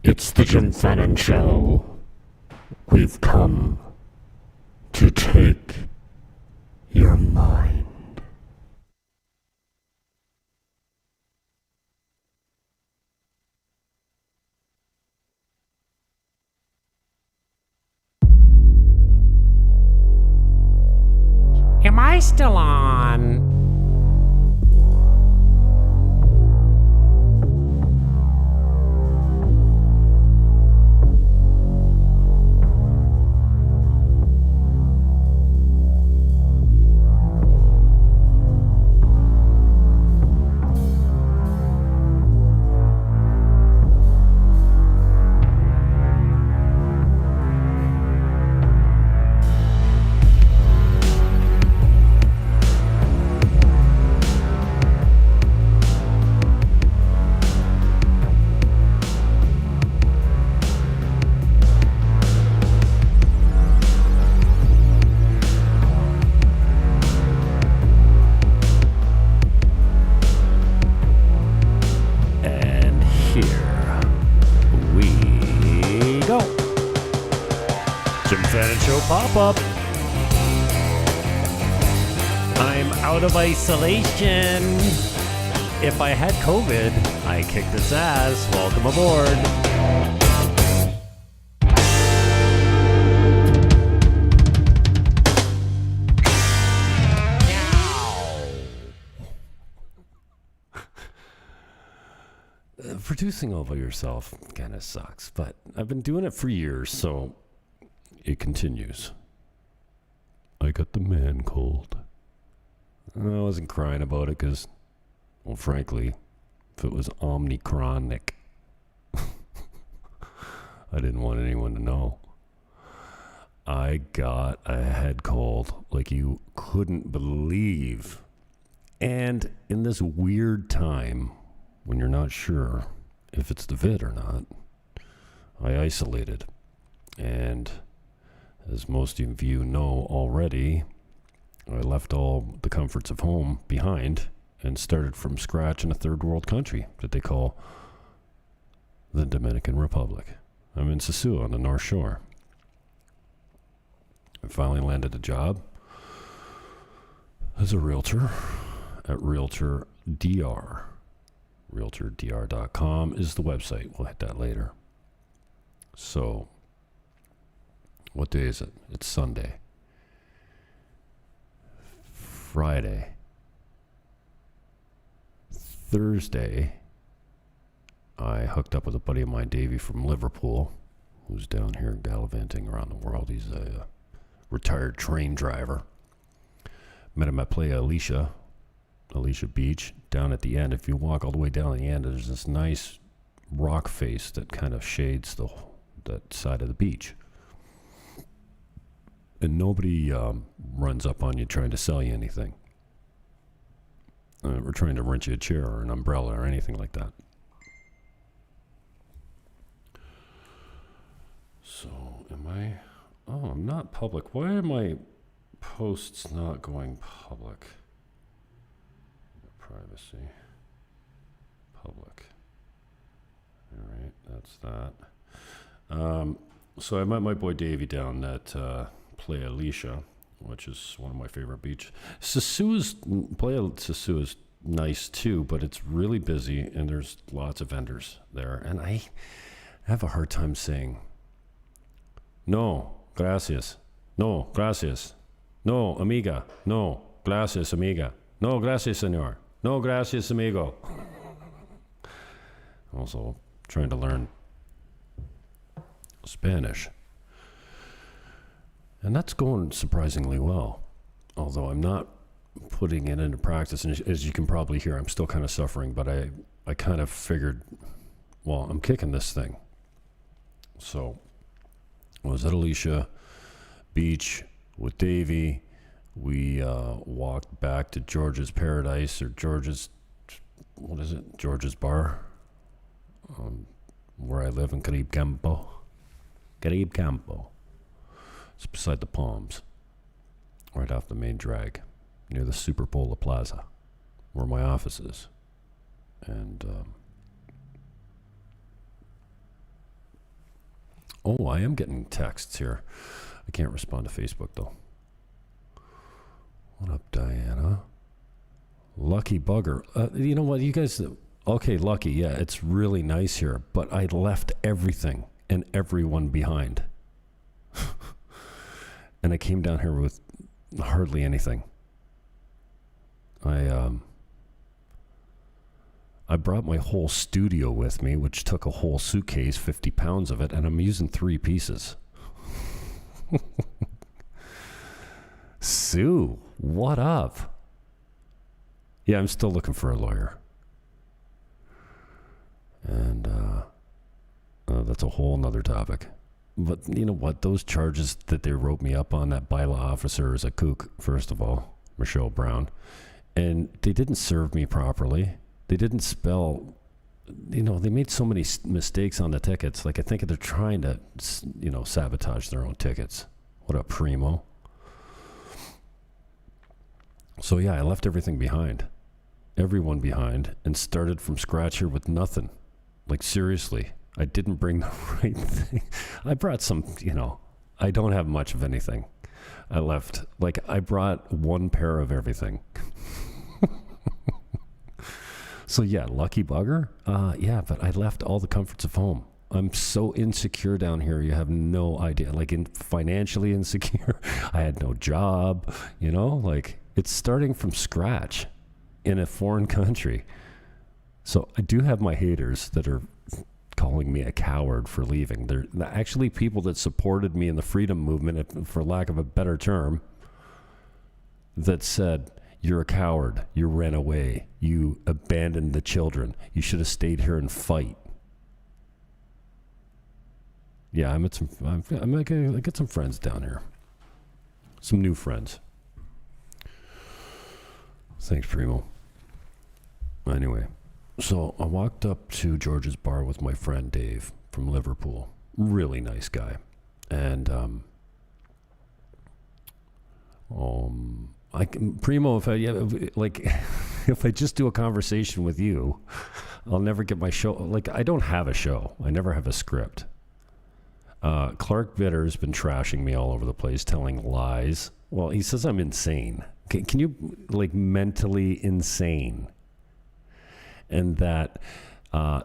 It's the Jim Fannon Show. We've come to take your mind. Am I still on? Jim Fannon Show pop-up. I'm out of isolation. If I had COVID, I kicked its ass. Welcome aboard. Producing all by yourself kind of sucks, but I've been doing it for years, so it continues. I got the man cold. I wasn't crying about it because, well, frankly, if it was omnicronic, I didn't want anyone to know. I got a head cold like you couldn't believe. And in this weird time, when you're not sure if it's the vid or not, I isolated. And as most of you know already, I left all the comforts of home behind and started from scratch in a third world country that they call the Dominican Republic. I'm in Sosúa on the North Shore. I finally landed a job as a realtor at Realtor DR. RealtorDR.com is the website. We'll hit that later. So, what day is it? It's Sunday. Friday. Thursday, I hooked up with a buddy of mine, Davey from Liverpool, who's down here gallivanting around the world. He's a retired train driver. Met him at Playa Alicia Beach. Down at the end, if you walk all the way down the end, there's this nice rock face that kind of shades that side of the beach. And nobody runs up on you trying to sell you anything. Or trying to rent you a chair or an umbrella or anything like that. So, I'm not public. Why are my posts not going public? Privacy. Public. All right, that's that. So I met my boy Davey down at Playa Alicia, which is one of my favorite beaches. Playa Sosúa is nice too, but it's really busy and there's lots of vendors there. And I have a hard time saying, no, gracias. No, gracias. No, amiga. No, gracias, amiga. No, gracias, senor. No, gracias, amigo. Also, trying to learn Spanish. And that's going surprisingly well. Although I'm not putting it into practice. And as you can probably hear, I'm still kind of suffering. But I kind of figured, well, I'm kicking this thing. So I was at Alicia Beach with Davey. We walked back to George's Paradise, or George's Bar, where I live in Caribe Campo. It's beside the Palms, right off the main drag, near the Superpola Plaza, where my office is. And Oh, I am getting texts here. I can't respond to Facebook, though. What up, Diana? Lucky bugger. You know what, you guys... Okay, lucky, yeah, it's really nice here, but I left everything and everyone behind. And I came down here with hardly anything. I brought my whole studio with me, which took a whole suitcase, 50 pounds of it, and I'm using 3 pieces. Sue, what up? Yeah, I'm still looking for a lawyer. And that's a whole nother topic. But you know what? Those charges that they wrote me up on, that bylaw officer is a kook, first of all, Michelle Brown. And they didn't serve me properly. They didn't spell, they made so many mistakes on the tickets. Like, I think they're trying to, sabotage their own tickets. What a primo. So yeah, I left everything behind. Everyone behind, and started from scratch here with nothing. Like, seriously, I didn't bring the right thing. I brought some, I don't have much of anything. I brought 1 pair of everything. So yeah, lucky bugger. Yeah, but I left all the comforts of home. I'm so insecure down here. You have no idea. Like, financially insecure. I had no job, it's starting from scratch in a foreign country. So I do have my haters that are calling me a coward for leaving. They're actually people that supported me in the freedom movement, for lack of a better term, that said, you're a coward, you ran away, you abandoned the children, you should have stayed here and fight. Yeah, I got some friends down here. Some new friends. Thanks, Primo. Anyway, so I walked up to George's bar with my friend Dave from Liverpool. Really nice guy. And Primo, if I just do a conversation with you, I'll never get my show. Like, I don't have a show. I never have a script. Clark Bitter's been trashing me all over the place, telling lies. Well, he says I'm insane. Can you, mentally insane? And that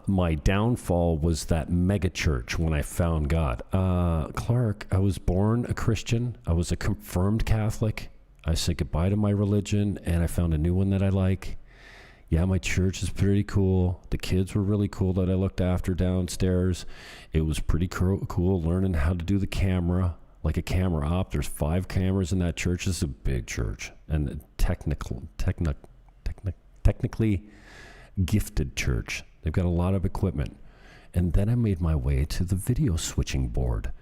my downfall was that mega church when I found God. Clark, I was born a Christian. I was a confirmed Catholic. I said goodbye to my religion, and I found a new one that I like. Yeah, my church is pretty cool. The kids were really cool that I looked after downstairs. It was pretty cool learning how to do the camera, like a camera op. There's 5 cameras in that church. This is a big church, and technically gifted church. They've got a lot of equipment. And then I made my way to the video switching board.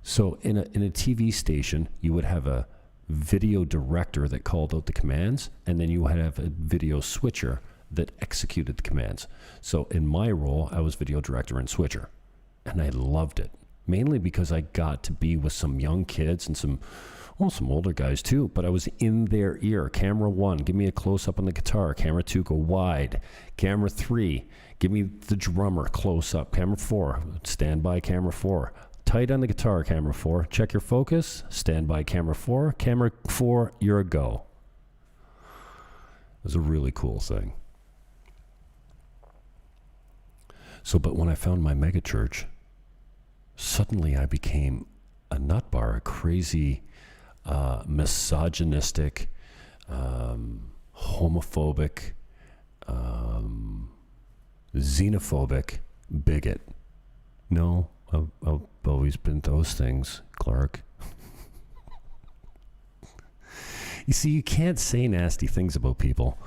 So in a TV station, you would have a video director that called out the commands, and then you would have a video switcher that executed the commands. So in my role, I was video director and switcher, and I loved it, mainly because I got to be with some young kids and some older guys too, but I was in their ear. Camera 1, give me a close-up on the guitar. Camera 2, go wide. Camera 3, give me the drummer close-up. Camera 4, stand by camera 4. Tight on the guitar, camera 4. Check your focus, stand by camera 4. Camera 4, you're a go. It was a really cool thing. So, but when I found my mega church, suddenly I became a nut bar, a crazy, misogynistic, homophobic, xenophobic bigot. No, I've always been those things, Clark. You see, you can't say nasty things about people.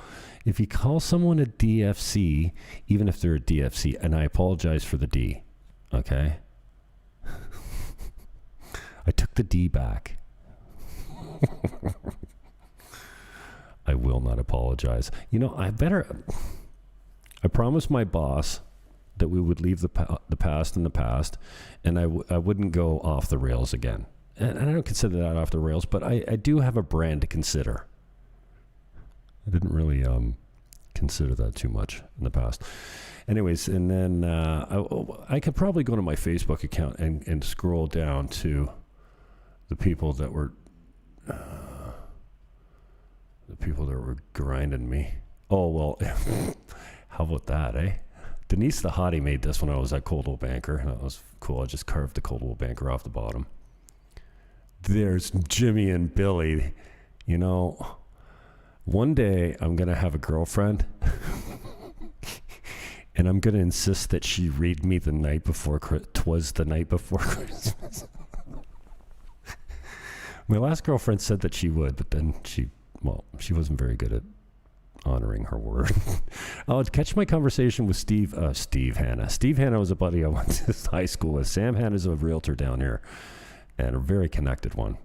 If you call someone a DFC, even if they're a DFC, and I apologize for the D, okay? I took the D back. I will not apologize. I promised my boss that we would leave the past in the past, and I wouldn't go off the rails again. And I don't consider that off the rails, but I do have a brand to consider. I didn't really consider that too much in the past. Anyways, and then I could probably go to my Facebook account and scroll down to the people that were grinding me. Oh, well, how about that, eh? Denise the Hottie made this when I was at Coldwell Banker, and that was cool. I just carved the Coldwell Banker off the bottom. There's Jimmy and Billy. You know, one day I'm going to have a girlfriend, and I'm going to insist that she read me the night before, 'twas the night before Christmas. My last girlfriend said that she would, but then she wasn't very good at honoring her word. I'll catch my conversation with Steve Hanna. Steve Hanna was a buddy I went to high school with. Sam Hanna is a realtor down here, and a very connected one.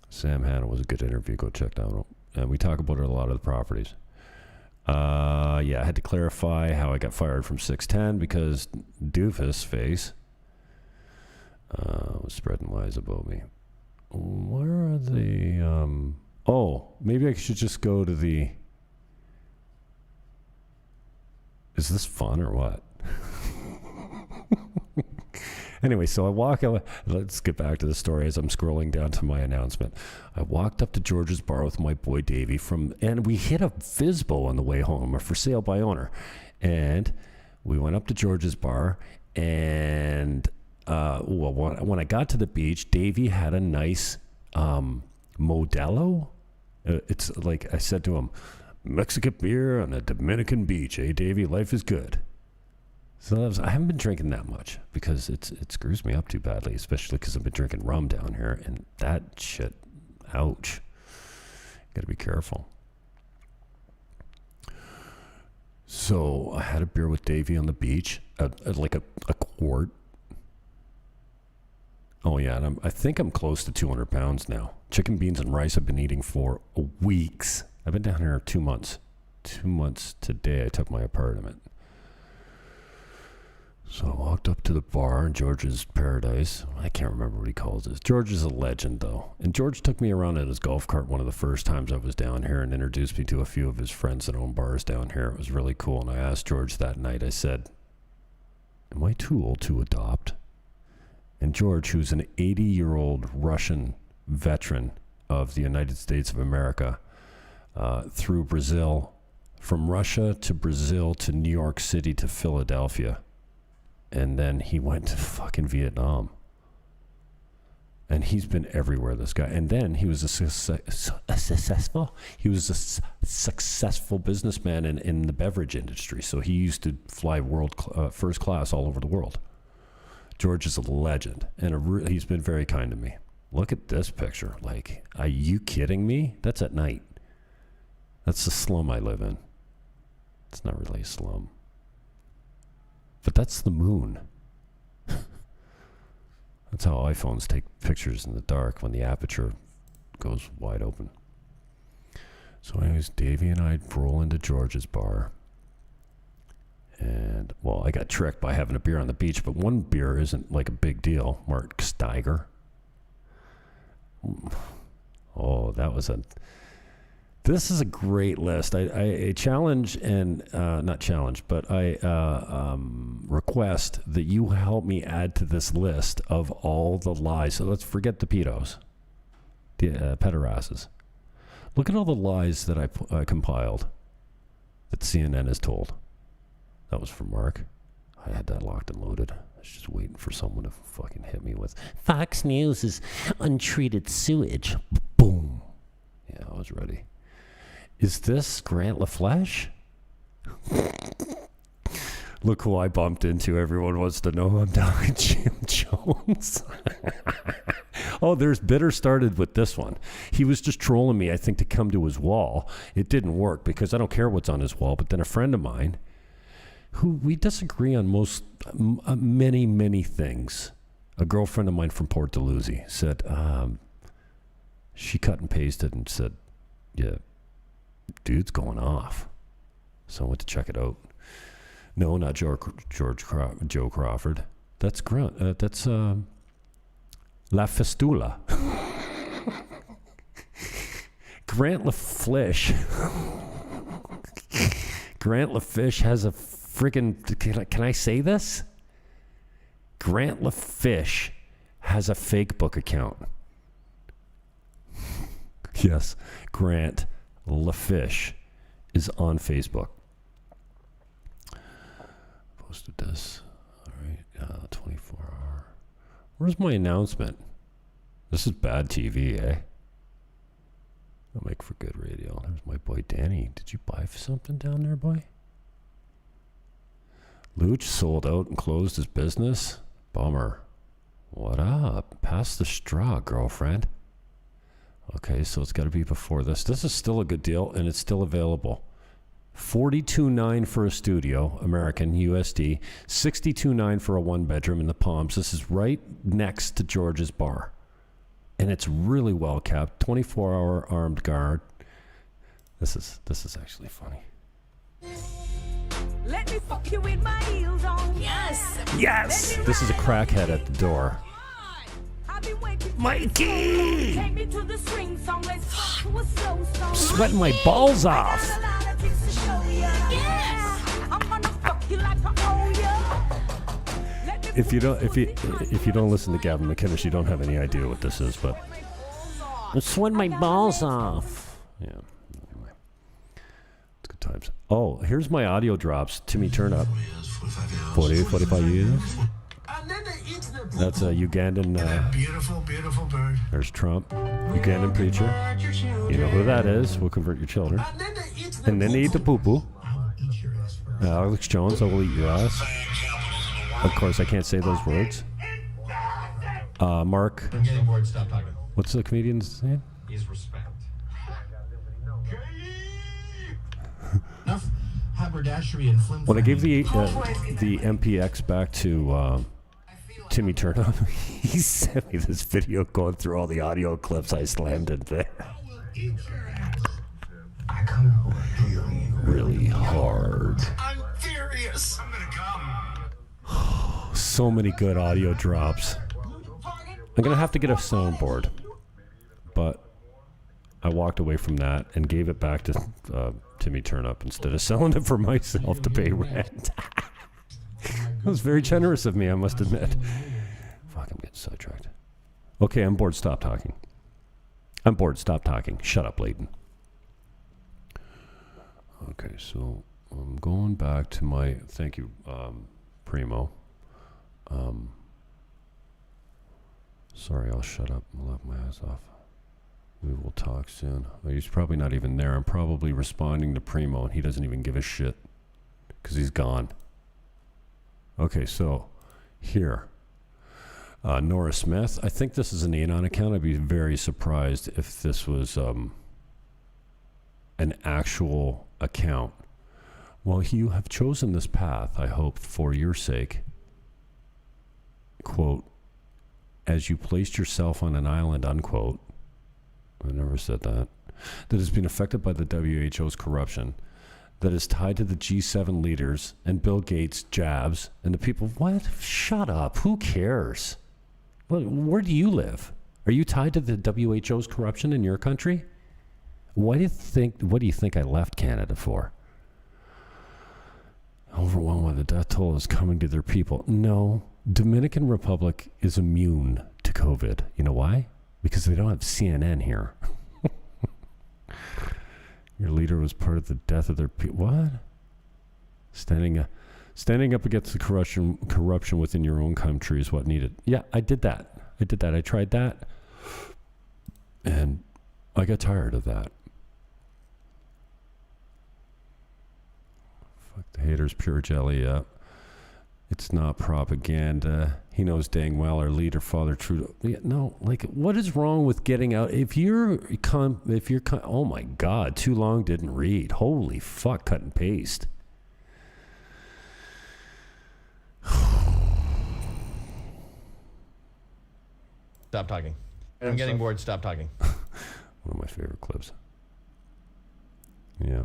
Sam Hanna was a good interview. Go check that out. And we talk about a lot of the properties. I had to clarify how I got fired from 610 because Doofus face was spreading lies about me. Where are the... maybe I should just go to the... Is this fun or what? Anyway, so I walk out. Let's get back to the story as I'm scrolling down to my announcement. I walked up to George's bar with my boy Davey and we hit a Fizbo on the way home, a for sale by owner. And we went up to George's bar, and when I got to the beach, Davey had a nice Modelo. It's like I said to him, Mexican beer on a Dominican beach, eh, Davey? Life is good. So I haven't been drinking that much because it screws me up too badly, especially because I've been drinking rum down here, and that shit, ouch. Got to be careful. So I had a beer with Davey on the beach, like a quart. Oh yeah, and I think I'm close to 200 pounds now. Chicken, beans, and rice I've been eating for weeks. I've been down here 2 months. 2 months today I took my apartment. So I walked up to the bar in George's Paradise. I can't remember what he calls it. George is a legend, though. And George took me around in his golf cart one of the first times I was down here and introduced me to a few of his friends that own bars down here. It was really cool. And I asked George that night, I said, am I too old to adopt? And George, who's an 80-year-old Russian veteran of the United States of America, through Brazil, from Russia to Brazil to New York City to Philadelphia. And then he went to fucking Vietnam. And he's been everywhere, this guy. And then he was a successful businessman in the beverage industry. So he used to fly first class all over the world. George is a legend, and he's been very kind to me. Look at this picture. Like, are you kidding me? That's at night. That's the slum I live in. It's not really a slum. But that's the moon. That's how iPhones take pictures in the dark when the aperture goes wide open. So anyways, Davey and I roll into George's bar. And, well, I got tricked by having a beer on the beach, but one beer isn't like a big deal. Mark Steiger. Oh, this is a great list. I challenge and, not challenge, but I request that you help me add to this list of all the lies. So let's forget the pedos, the pederasses. Look at all the lies that I compiled that CNN has told. That was for Mark. I had that locked and loaded. I was just waiting for someone to fucking hit me with Fox News is untreated sewage. Boom. Yeah, I was ready. Is this Grant LaFleche? Look who I bumped into. Everyone wants to know I'm down with Jim Jones. Oh, there's Bitter started with this one. He was just trolling me, I think, to come to his wall. It didn't work because I don't care what's on his wall. But then a friend of mine, who we disagree on many things. A girlfriend of mine from Port Dalhousie said, she cut and pasted and said, yeah, dude's going off. So I went to check it out. No, not Joe Crawford. That's La Fistula. Grant LaFleche. Grant LaFleche has a freaking, can I say this? Grant LaFish has a fake book account. Yes, Grant LaFish is on Facebook. Posted this. All right, 24 hour. Where's my announcement? This is bad TV, eh? I'll make for good radio. There's my boy Danny. Did you buy something down there, boy? Luch sold out and closed his business. Bummer. What up? Pass the straw, girlfriend. Okay, so it's got to be before this. This is still a good deal, and it's still available. $42.9 for a studio, American USD. $62.9 for a one-bedroom in the Palms. This is right next to George's Bar. And it's really well kept. 24-hour armed guard. This is actually funny. Let me fuck you with my heels on. Yes. Yes. This is a crackhead at the door. Mikey! Take me to the swing song. Let's fuck to a slow song. Sweating my balls off. Yes. I'm gonna fuck you like I owe you. If you don't listen to Gavin McInnes, you don't have any idea what this is, but I'm sweating my balls off. Yeah. Anyway. It's good times. Oh, here's my audio drops. Timmy Turnup. 45 years. That's a Ugandan. Beautiful bird. There's Trump, Ugandan preacher. You know who that is. We'll convert your children. And then they eat the poo-poo. Alex Jones, I will eat your ass. Of course, I can't say those words. Mark. I'm getting bored. Stop talking. What's the comedian's name? He's respect. Enough haberdashery and flim. When I gave the MPX back to Timmy Turnup, he sent me this video going through all the audio clips I slammed in there. I come Really hard. I'm furious. I'm gonna come. So many good audio drops. I'm going to have to get a soundboard. But I walked away from that and gave it back to Timmy Turnup instead of selling it for myself to pay rent. That was very generous of me, I must admit. Fuck, I'm getting sidetracked. Okay, I'm bored. Stop talking. I'm bored. Stop talking. Shut up, Leighton. Okay, so I'm going back to my... Thank you, Primo. Sorry, I'll shut up and laugh my ass off. We will talk soon. He's probably not even there. I'm probably responding to Primo, and he doesn't even give a shit because he's gone. Okay, so here. Nora Smith. I think this is an Anon account. I'd be very surprised if this was an actual account. Well, you have chosen this path, I hope, for your sake. Quote, as you placed yourself on an island, unquote. I never said that. That has been affected by the WHO's corruption. That is tied to the G7 leaders and Bill Gates' jabs and the people. What? Shut up. Who cares? Where do you live? Are you tied to the WHO's corruption in your country? What do you think I left Canada for? Overwhelmed by the death toll is coming to their people. No, Dominican Republic is immune to COVID. You know why? Because they don't have CNN here. Your leader was part of the death of their people. What? Standing up against the corruption within your own country is what needed. Yeah, I did that. I tried that. And I got tired of that. Fuck the haters, pure jelly. Yeah. It's not propaganda. He knows dang well our leader, Father Trew. Yeah, no, like, what is wrong with getting out? If you're, oh my God, too long didn't read. Holy fuck, cut and paste. Stop talking. I'm getting bored. Stop talking. One of my favorite clips. Yeah.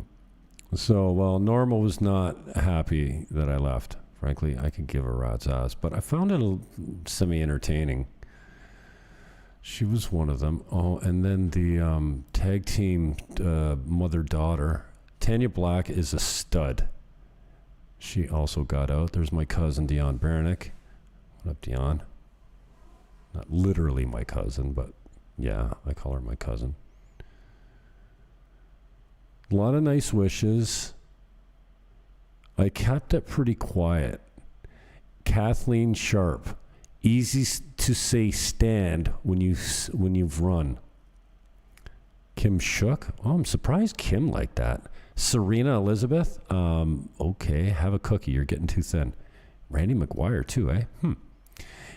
So, well, Norma was not happy that I left. Frankly, I could give a rat's ass, but I found it semi-entertaining. She was one of them. Oh, and then the tag team mother-daughter. Tanya Black is a stud. She also got out. There's my cousin, Dion Baranick. What up, Dion? Not literally my cousin, but yeah, I call her my cousin. A lot of nice wishes. I kept it pretty quiet. Kathleen Sharp. Easy to say stand when you've run. Kim Shook. Oh, I'm surprised Kim liked that. Serena Elizabeth. Okay, have a cookie. You're getting too thin. Randy McGuire too, eh?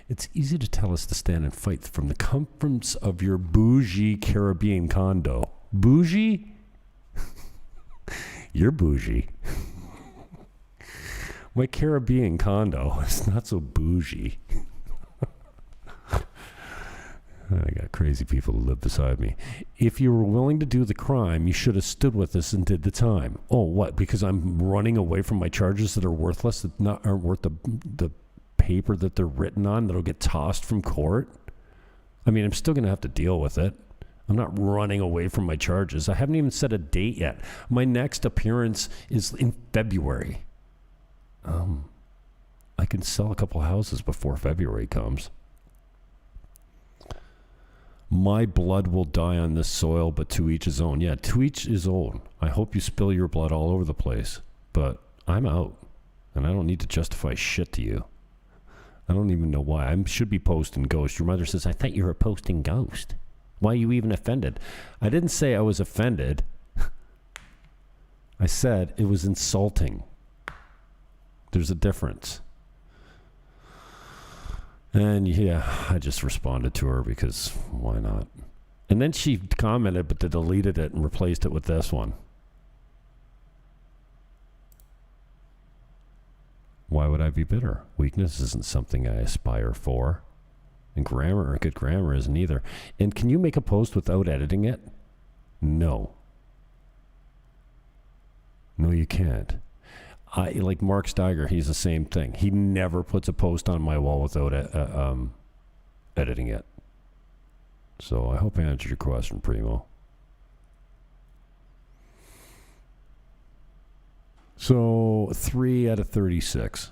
It's easy to tell us to stand and fight from the comforts of your bougie Caribbean condo. Bougie? You're bougie. My Caribbean condo is not so bougie. I got crazy people who live beside me. If you were willing to do the crime, you should have stood with us and did the time. Oh, what? Because I'm running away from my charges that are worthless, that aren't worth the paper that they're written on, that'll get tossed from court? I mean, I'm still going to have to deal with it. I'm not running away from my charges. I haven't even set a date yet. My next appearance is in February. I can sell a couple houses before February comes. My blood will die on this soil, but to each his own. Yeah, to each his own. I hope you spill your blood all over the place, but I'm out, and I don't need to justify shit to you. I don't even know why. I should be posting ghost. Your mother says, I thought you were posting ghost. Why are you even offended? I didn't say I was offended. I said it was insulting. There's a difference. And yeah, I just responded to her because why not? And then she commented, but they deleted it and replaced it with this one. Why would I be bitter? Weakness isn't something I aspire for. And good grammar isn't either. And can you make a post without editing it? No. No, you can't. Like Mark Steiger, he's the same thing. He never puts a post on my wall without editing it. So I hope I answered your question, Primo. So 3 out of 36.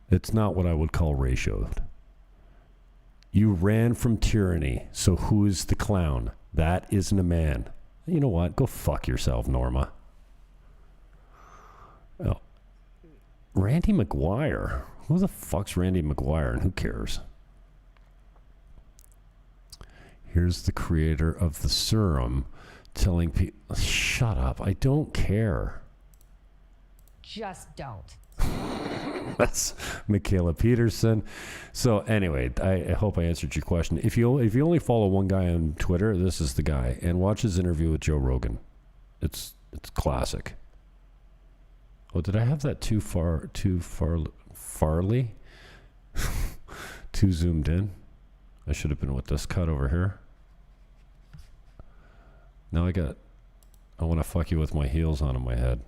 It's not what I would call ratioed. You ran from tyranny, so who is the clown? That isn't a man. You know what? Go fuck yourself, Norma. Oh. Randy McGuire. Who the fuck's Randy McGuire and who cares? Here's the creator of the serum telling people, shut up, I don't care. Just don't. That's Michaela Peterson. So anyway, I hope I answered your question. If you only follow one guy on Twitter, this is the guy. And watch his interview with Joe Rogan. It's classic. Oh, did I have that too farly? Too zoomed in? I should have been with this cut over here. Now I want to fuck you with my heels on in my head.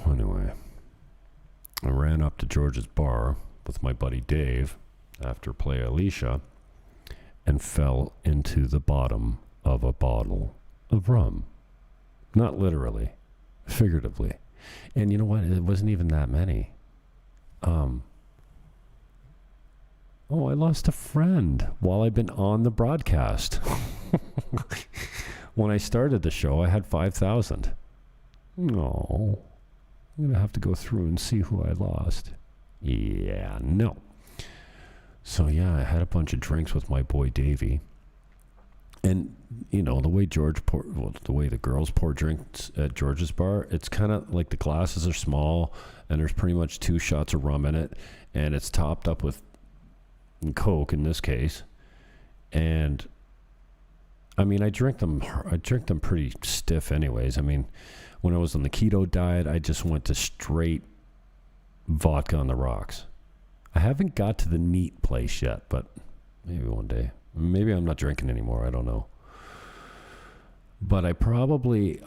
Anyway, I ran up to George's bar with my buddy Dave after Play Alicia and fell into the bottom of a bottle of rum. Not literally, figuratively. And you know what? It wasn't even that many. I lost a friend while I've been on the broadcast. When I started the show, I had 5,000. No. I'm going to have to go through and see who I lost. Yeah, no. So, yeah, I had a bunch of drinks with my boy Davey. And, you know, the way the way the girls pour drinks at George's bar, it's kind of like the glasses are small and there's pretty much 2 shots of rum in it. And it's topped up with Coke in this case. And, I mean, I drink them pretty stiff anyways. I mean, when I was on the keto diet, I just went to straight vodka on the rocks. I haven't got to the neat place yet, but maybe one day. Maybe I'm not drinking anymore. I don't know. But I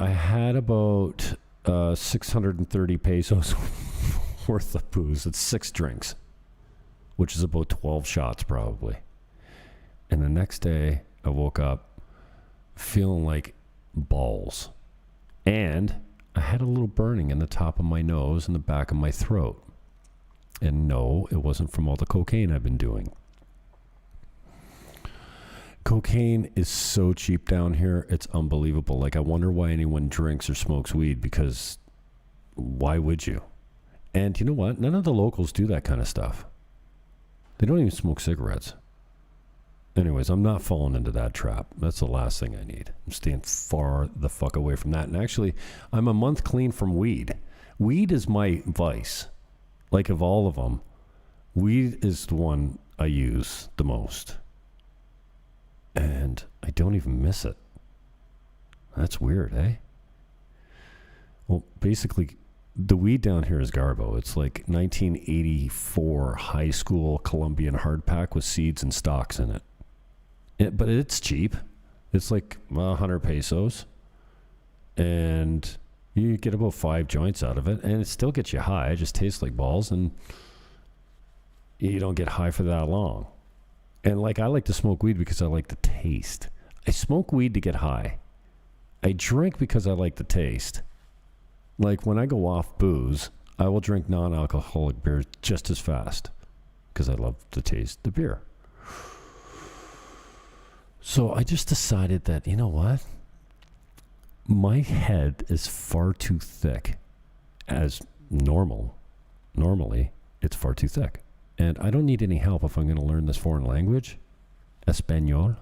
had about 630 pesos worth of booze. It's 6 drinks, which is about 12 shots probably. And the next day, I woke up feeling like balls. And I had a little burning in the top of my nose and the back of my throat. And no, it wasn't from all the cocaine I've been doing. Cocaine is so cheap down here, it's unbelievable. Like, I wonder why anyone drinks or smokes weed, because why would you? And you know what? None of the locals do that kind of stuff. They don't even smoke cigarettes. Anyways, I'm not falling into that trap. That's the last thing I need. I'm staying far the fuck away from that. And actually, I'm a month clean from weed. Weed is my vice. Like, of all of them, weed is the one I use the most. And I don't even miss it. That's weird, eh? Well, basically, the weed down here is Garbo. It's like 1984 high school Colombian hardpack with seeds and stalks in it. But it's cheap. It's like 100 pesos. And you get about 5 joints out of it. And it still gets you high. It just tastes like balls. And you don't get high for that long. And like, I like to smoke weed because I like the taste. I smoke weed to get high. I drink because I like the taste. Like, when I go off booze, I will drink non-alcoholic beer just as fast because I love the taste of the beer. So I just decided that, you know what? My head is far too thick as normally it's far too thick. And I don't need any help if I'm going to learn this foreign language, Espanol.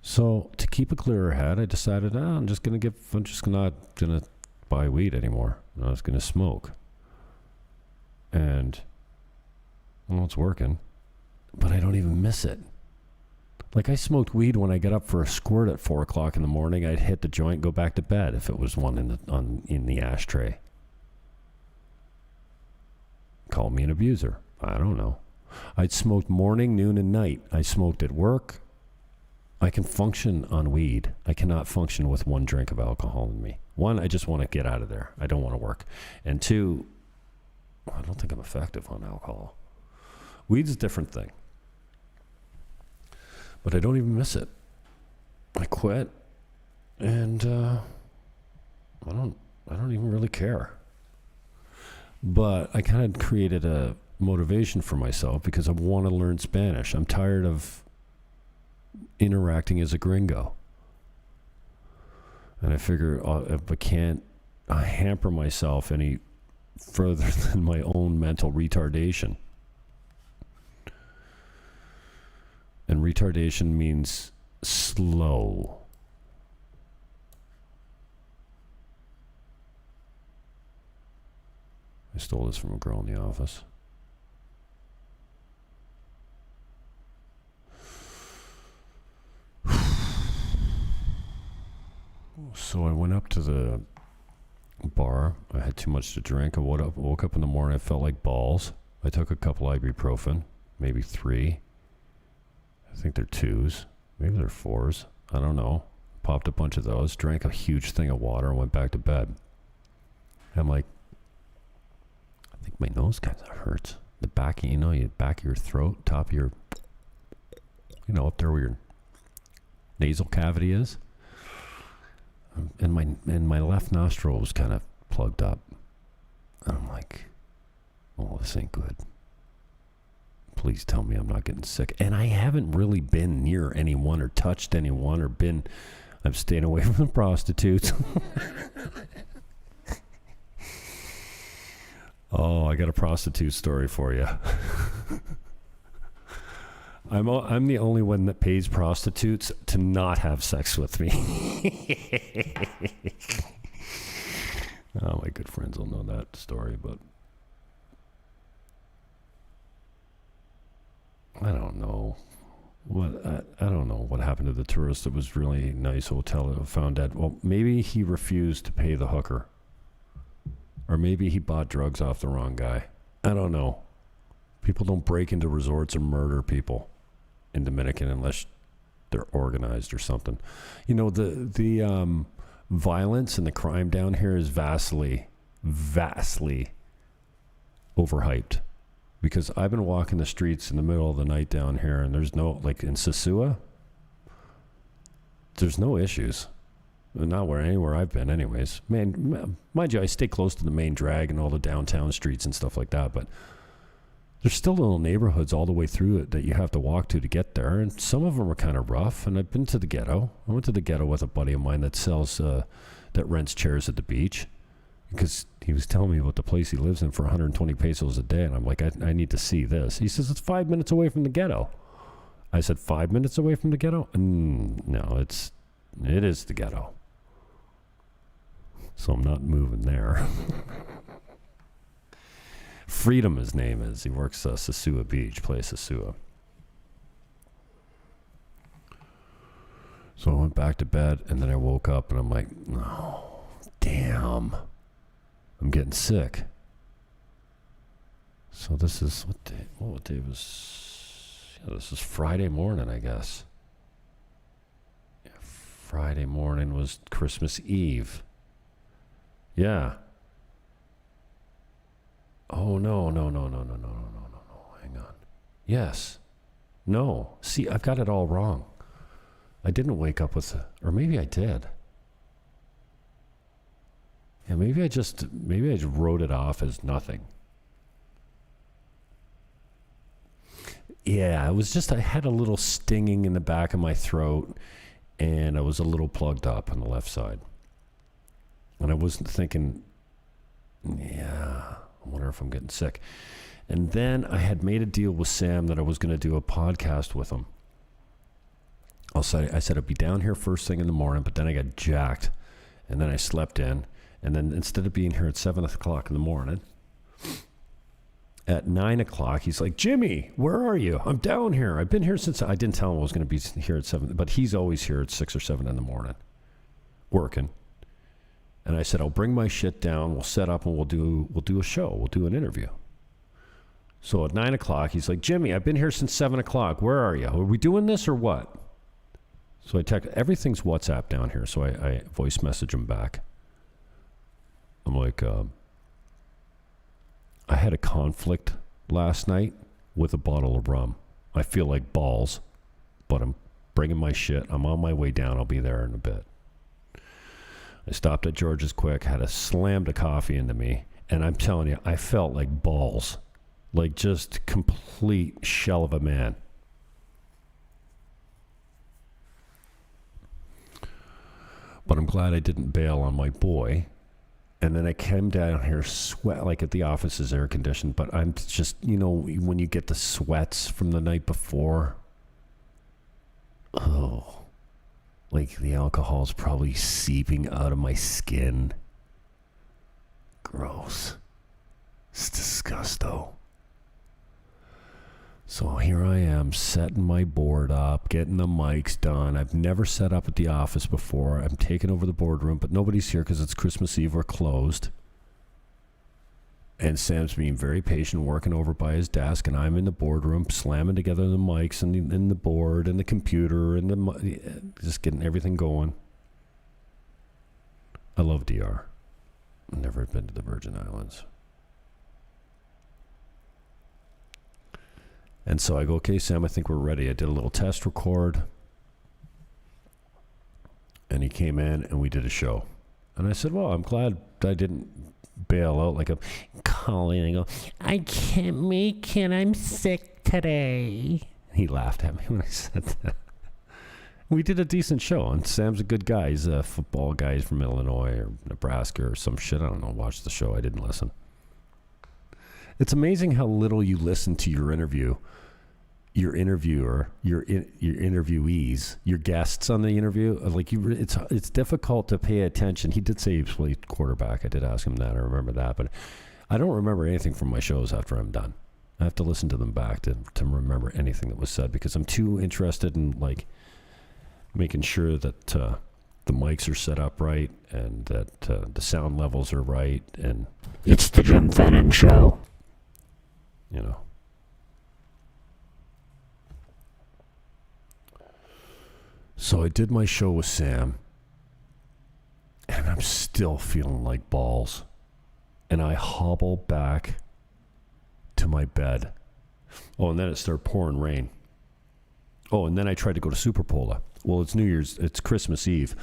So to keep a clearer head, I decided I'm just not going to buy weed anymore. I was going to smoke. And, well, it's working. But I don't even miss it. Like, I smoked weed when I got up for a squirt at 4 o'clock in the morning. I'd hit the joint, go back to bed if it was one in the ashtray. Call me an abuser. I don't know. I'd smoked morning, noon, and night. I smoked at work. I can function on weed. I cannot function with 1 drink of alcohol in me. 1, I just want to get out of there. I don't want to work. And 2, I don't think I'm effective on alcohol. Weed's a different thing. But I don't even miss it. I quit. And I don't even really care. But I kind of created a motivation for myself because I want to learn Spanish. I'm tired of interacting as a gringo. And I figure if I can't hamper myself any further than my own mental retardation. And retardation means slow. I stole this from a girl in the office. So I went up to the bar. I had too much to drink. I woke up in the morning. I felt like balls. I took a couple ibuprofen, maybe 3. I think they're 2s. Maybe they're 4s. I don't know. Popped a bunch of those. Drank a huge thing of water and went back to bed. I'm like, I think my nose kind of hurts. The back, back of your throat, top of your, up there where your nasal cavity is. And my left nostril was kind of plugged up. And I'm like, oh, this ain't good. Please tell me I'm not getting sick. And I haven't really been near anyone or touched anyone or I'm staying away from the prostitutes. Oh, I got a prostitute story for you. I'm the only one that pays prostitutes to not have sex with me. Oh, my good friends will know that story, but I don't know. I don't know what happened to the tourist. It was really nice hotel that found dead. Well, maybe he refused to pay the hooker. Or maybe he bought drugs off the wrong guy. I don't know. People don't break into resorts or murder people in Dominican unless they're organized or something. The violence and the crime down here is vastly overhyped. Because I've been walking the streets in the middle of the night down here, and there's no, like in Sosua, there's no issues. Not anywhere I've been anyways. Man, mind you, I stay close to the main drag and all the downtown streets and stuff like that, but there's still little neighborhoods all the way through it that you have to walk to get there, and some of them are kind of rough, and I've been to the ghetto. I went to the ghetto with a buddy of mine that rents chairs at the beach, because he was telling me about the place he lives in for 120 pesos a day, and I'm like, I need to see this. He says, it's 5 minutes away from the ghetto. I said, 5 minutes away from the ghetto? No, it is the ghetto. So I'm not moving there. Freedom, his name is. He works Sosua Beach, plays Sosua. So I went back to bed, and then I woke up, and I'm like, oh, damn. I'm getting sick. So this is, what day was, this is Friday morning, I guess. Yeah, Friday morning was Christmas Eve. Yeah. Oh, no. Hang on. Yes. No. See, I've got it all wrong. I didn't wake up with or maybe I did. Yeah, maybe I just wrote it off as nothing. Yeah, it was just, I had a little stinging in the back of my throat, and I was a little plugged up on the left side. And I wasn't thinking, yeah, I wonder if I'm getting sick. And then I had made a deal with Sam that I was going to do a podcast with him. I said I'd be down here first thing in the morning, but then I got jacked, and then I slept in. And then instead of being here at 7 o'clock in the morning, at 9 o'clock, he's like, Jimmy, where are you? I'm down here. I've been here since, I didn't tell him I was going to be here at 7, but he's always here at 6 or 7 in the morning, working. And I said, I'll bring my shit down, we'll set up, and we'll do a show. We'll do an interview. So at 9 o'clock, he's like, Jimmy, I've been here since 7 o'clock. Where are you? Are we doing this or what? So I text, everything's WhatsApp down here, so I voice message him back. I'm like, I had a conflict last night with a bottle of rum. I feel like balls, but I'm bringing my shit. I'm on my way down. I'll be there in a bit. I stopped at George's quick, had a slammed a coffee into me, and I'm telling you, I felt like balls. Like just complete shell of a man. But I'm glad I didn't bail on my boy. And then I came down here, sweat, like at the office is air conditioned, but I'm just, when you get the sweats from the night before, like the alcohol's probably seeping out of my skin. Gross. It's disgusto. So here I am, setting my board up, getting the mics done. I've never set up at the office before. I'm taking over the boardroom, but nobody's here because it's Christmas Eve. We're closed. And Sam's being very patient, working over by his desk, and I'm in the boardroom, slamming together the mics and the board and the computer and just getting everything going. I love DR. I've never been to the Virgin Islands. And so I go, okay, Sam, I think we're ready. I did a little test record. And he came in and we did a show. And I said, well, I'm glad I didn't bail out like a calling and go, I can't make it. I'm sick today. He laughed at me when I said that. We did a decent show. And Sam's a good guy. He's a football guy. He's from Illinois or Nebraska or some shit. I don't know. Watch the show. I didn't listen. It's amazing how little you listen to your interview, your interviewer, your interviewees, your guests on the interview. Like it's difficult to pay attention. He did say he played quarterback. I did ask him that. I remember that, but I don't remember anything from my shows after I'm done. I have to listen to them back to remember anything that was said because I'm too interested in like making sure that the mics are set up right and that the sound levels are right. And it's the Jim Fannon Show. So I did my show with Sam, and I'm still feeling like balls. And I hobble back to my bed. Oh, and then it started pouring rain. Oh, and then I tried to go to Superpola. it's New Year's, it's Christmas Eve.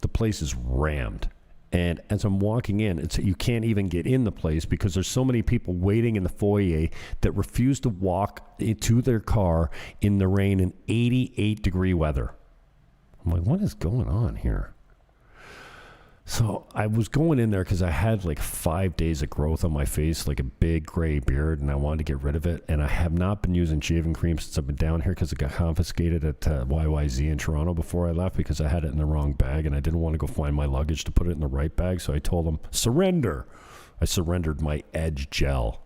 The place is rammed. And as I'm walking in, you can't even get in the place because there's so many people waiting in the foyer that refuse to walk to their car in the rain in 88-degree weather. I'm like, what is going on here? So I was going in there because I had like 5 days of growth on my face, like a big gray beard, and I wanted to get rid of it. And I have not been using shaving cream since I've been down here because it got confiscated at YYZ in Toronto before I left because I had it in the wrong bag and I didn't want to go find my luggage to put it in the right bag. So I told them, surrender. I surrendered my Edge gel.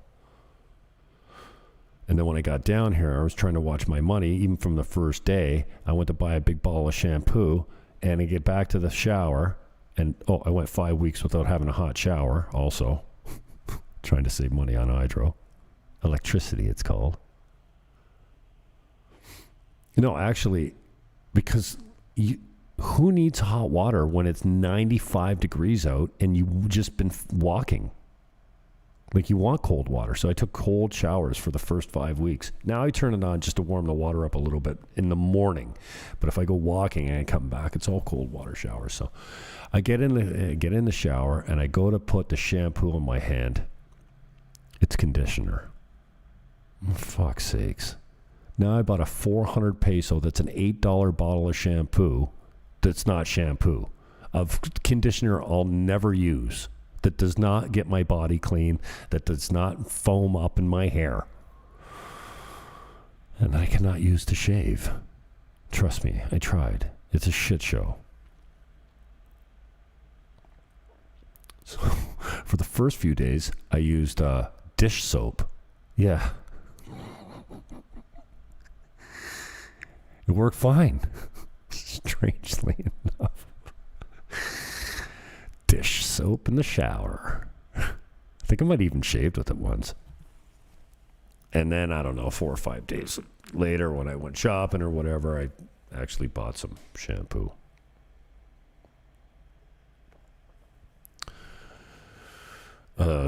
And then when I got down here, I was trying to watch my money. Even from the first day, I went to buy a big bottle of shampoo and I get back to the shower. And, I went 5 weeks without having a hot shower also. Trying to save money on hydro. Electricity, it's called. Actually, because who needs hot water when it's 95 degrees out and you've just been walking? Like, you want cold water. So I took cold showers for the first 5 weeks. Now I turn it on just to warm the water up a little bit in the morning. But if I go walking and I come back, it's all cold water showers. So I get in the shower and I go to put the shampoo on my hand. It's conditioner. Oh, fuck's sakes. Now I bought a 400 peso, that's an $8 bottle of shampoo that's not shampoo, of conditioner I'll never use, that does not get my body clean, that does not foam up in my hair. And I cannot use to shave. Trust me, I tried. It's a shit show. So for the first few days, I used dish soap. Yeah. It worked fine. Strangely enough. Dish soap in the shower. I think I might even shaved with it once. And then, I don't know, 4 or 5 days later when I went shopping or whatever, I actually bought some shampoo.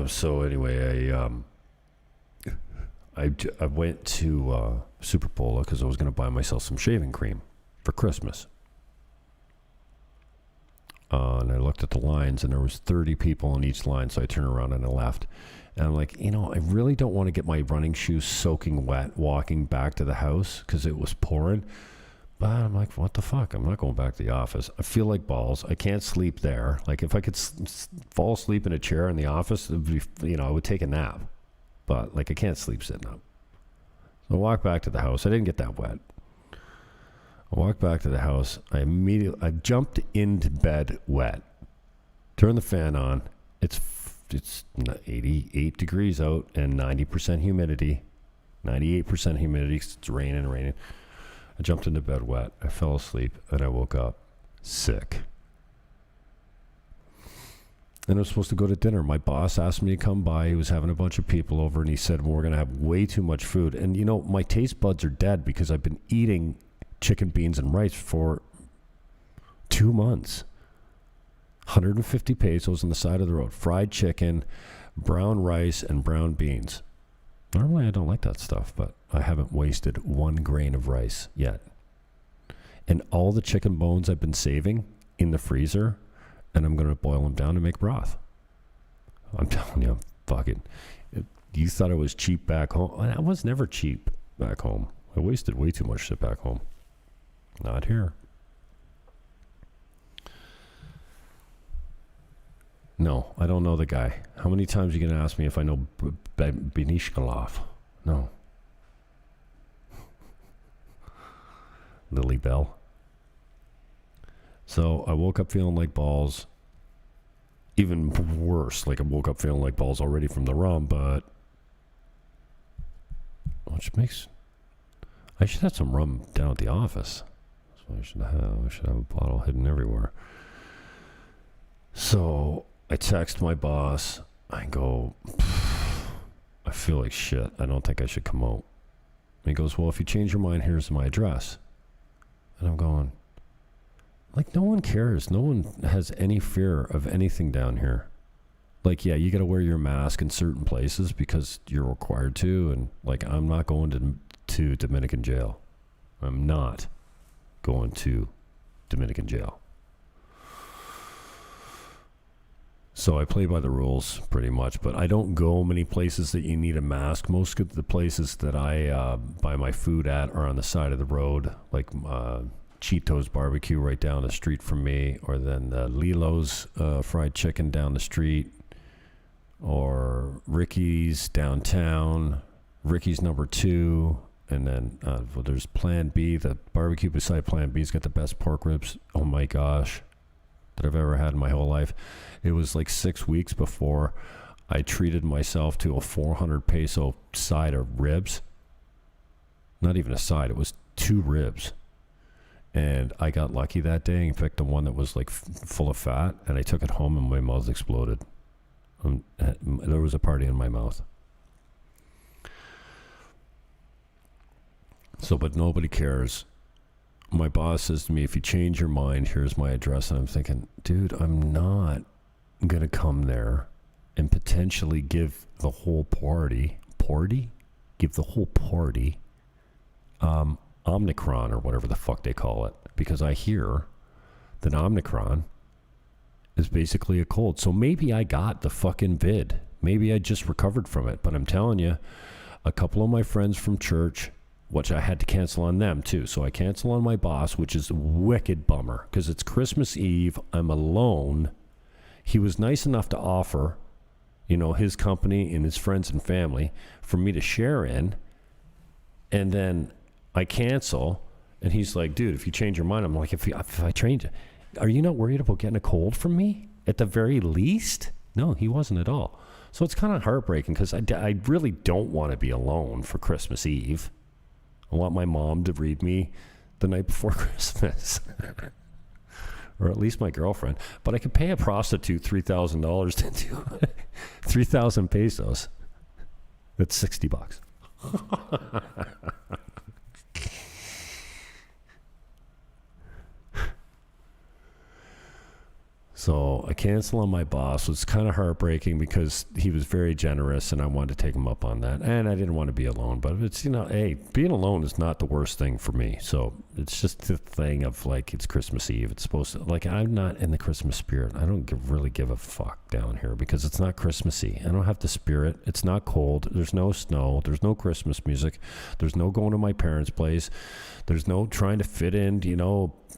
So anyway, I went to Superpola because I was going to buy myself some shaving cream for Christmas. And I looked at the lines, and there was 30 people on each line, so I turned around and I left. And I'm like, I really don't want to get my running shoes soaking wet walking back to the house because it was pouring. But I'm like, what the fuck? I'm not going back to the office. I feel like balls. I can't sleep there. Like, if I could fall asleep in a chair in the office, it would be, I would take a nap. But, like, I can't sleep sitting up. So I walked back to the house. I didn't get that wet. I walked back to the house. I jumped into bed wet. Turned the fan on. It's 88 degrees out and 90% humidity. 98% humidity. It's raining. I jumped into bed wet. I fell asleep and I woke up sick. And I was supposed to go to dinner. My boss asked me to come by. He was having a bunch of people over and he said, we're going to have way too much food. And my taste buds are dead because I've been eating chicken, beans, and rice for 2 months. 150 pesos on the side of the road. Fried chicken, brown rice, and brown beans. Normally I don't like that stuff, but I haven't wasted 1 grain of rice yet. And all the chicken bones I've been saving in the freezer, and I'm going to boil them down to make broth. I'm telling you, you thought I was cheap back home. I was never cheap back home. I wasted way too much shit back home. Not here. No, I don't know the guy. How many times are you going to ask me if I know Benishkalov? No. Lily Bell. So I woke up feeling like balls. Even worse, like I woke up feeling like balls already from the rum, but I should have some rum down at the office. That's what I should have a bottle hidden everywhere. So I text my boss. I go, I feel like shit. I don't think I should come out. And he goes, well, if you change your mind, here's my address. And I'm going, like, no one cares. No one has any fear of anything down here. Like, yeah, you got to wear your mask in certain places because you're required to. And, like, I'm not going to Dominican jail. I'm not going to Dominican jail. So I play by the rules pretty much, but I don't go many places that you need a mask. Most of the places that I buy my food at are on the side of the road, like Cheeto's Barbecue right down the street from me, or then Lilo's Fried Chicken down the street, or Ricky's downtown, Ricky's number 2, and then well, there's Plan B. The barbecue beside Plan B's got the best pork ribs, oh my gosh, that I've ever had in my whole life. It was like 6 weeks before I treated myself to a 400 peso side of ribs. Not even a side, it was 2 ribs. And I got lucky that day and picked the one that was like full of fat, and I took it home and my mouth exploded. There was a party in my mouth. So, but nobody cares. My boss says to me, if you change your mind, here's my address. And I'm thinking, dude, I'm not going to come there and potentially give the whole party, Omicron or whatever the fuck they call it. Because I hear that Omicron is basically a cold. So maybe I got the fucking vid. Maybe I just recovered from it. But I'm telling you, a couple of my friends from church, which I had to cancel on them too. So I cancel on my boss, which is a wicked bummer because it's Christmas Eve. I'm alone. He was nice enough to offer, his company and his friends and family for me to share in. And then I cancel. And he's like, dude, if you change your mind, I'm like, if I change it, are you not worried about getting a cold from me at the very least? No, he wasn't at all. So it's kind of heartbreaking because I really don't want to be alone for Christmas Eve. I want my mom to read me the night before Christmas. Or at least my girlfriend. But I could pay a prostitute $3,000 to do 3,000 pesos. That's $60. So I cancel on my boss. It was kind of heartbreaking because he was very generous and I wanted to take him up on that. And I didn't want to be alone. But it's, hey, being alone is not the worst thing for me. So it's just the thing of like, it's Christmas Eve. It's supposed to, like, I'm not in the Christmas spirit. I don't really give a fuck down here because it's not Christmassy. I don't have the spirit. It's not cold. There's no snow. There's no Christmas music. There's no going to my parents' place. There's no trying to fit in,